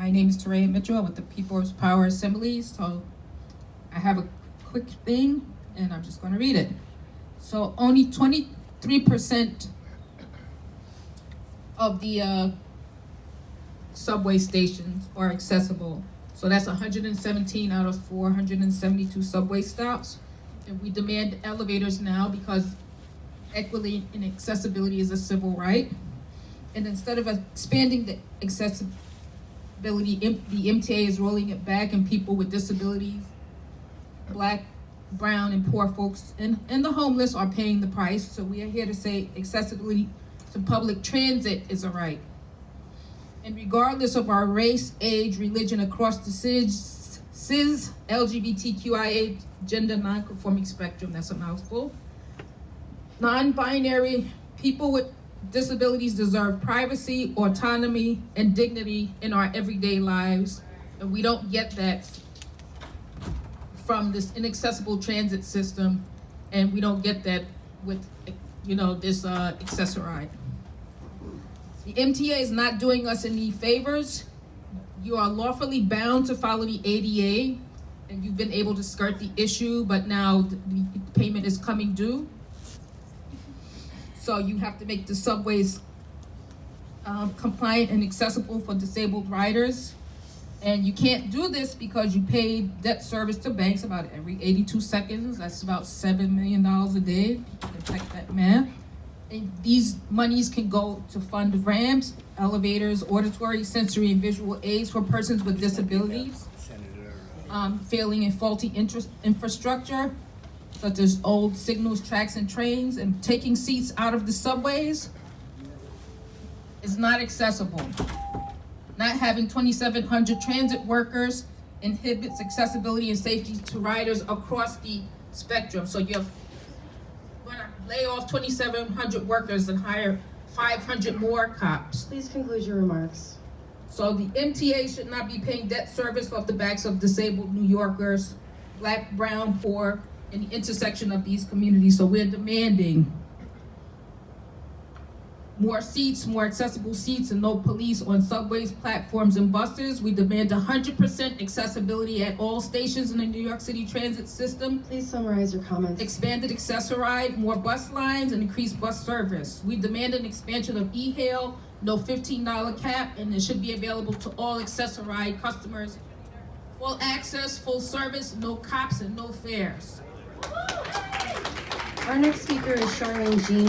My name is Teria Mitchell with the People's Power Assembly. So I have a quick thing and I'm just going to read it. So only 23% of the subway stations are accessible. So that's 117 out of 472 subway stops. And we demand elevators now because equity and accessibility is a civil right. And instead of expanding the accessibility, the MTA is rolling it back, and people with disabilities, Black, brown, and poor folks, and the homeless are paying the price. So we are here to say accessibility to public transit is a right. And regardless of our race, age, religion, across the cis LGBTQIA, gender non-conforming spectrum, that's a mouthful, non-binary, people with disabilities deserve privacy, autonomy, and dignity in our everyday lives. And we don't get that from this inaccessible transit system, and we don't get that with, this accessoride. The MTA is not doing us any favors. You are lawfully bound to follow the ADA, and you've been able to skirt the issue, but now the payment is coming due. So you have to make the subways compliant and accessible for disabled riders. And you can't do this because you pay debt service to banks about every 82 seconds. That's about $7 million a day. You can check that math. And these monies can go to fund ramps, elevators, auditory, sensory, and visual aids for persons with disabilities, failing and faulty infrastructure, such as old signals, tracks, and trains, and taking seats out of the subways is not accessible. Not having 2,700 transit workers inhibits accessibility and safety to riders across the spectrum. So you're going to lay off 2,700 workers and hire 500 more cops. Please conclude your remarks. So the MTA should not be paying debt service off the backs of disabled New Yorkers, Black, brown, poor, in the intersection of these communities. So we're demanding more seats, more accessible seats, and no police on subways, platforms, and buses. We demand 100% accessibility at all stations in the New York City transit system. Please summarize your comments. Expanded accessoride, more bus lines, and increased bus service. We demand an expansion of e-hail, no $15 cap, and it should be available to all accessoride customers. Full access, full service, no cops, and no fares. Our next speaker is Charlene Jean.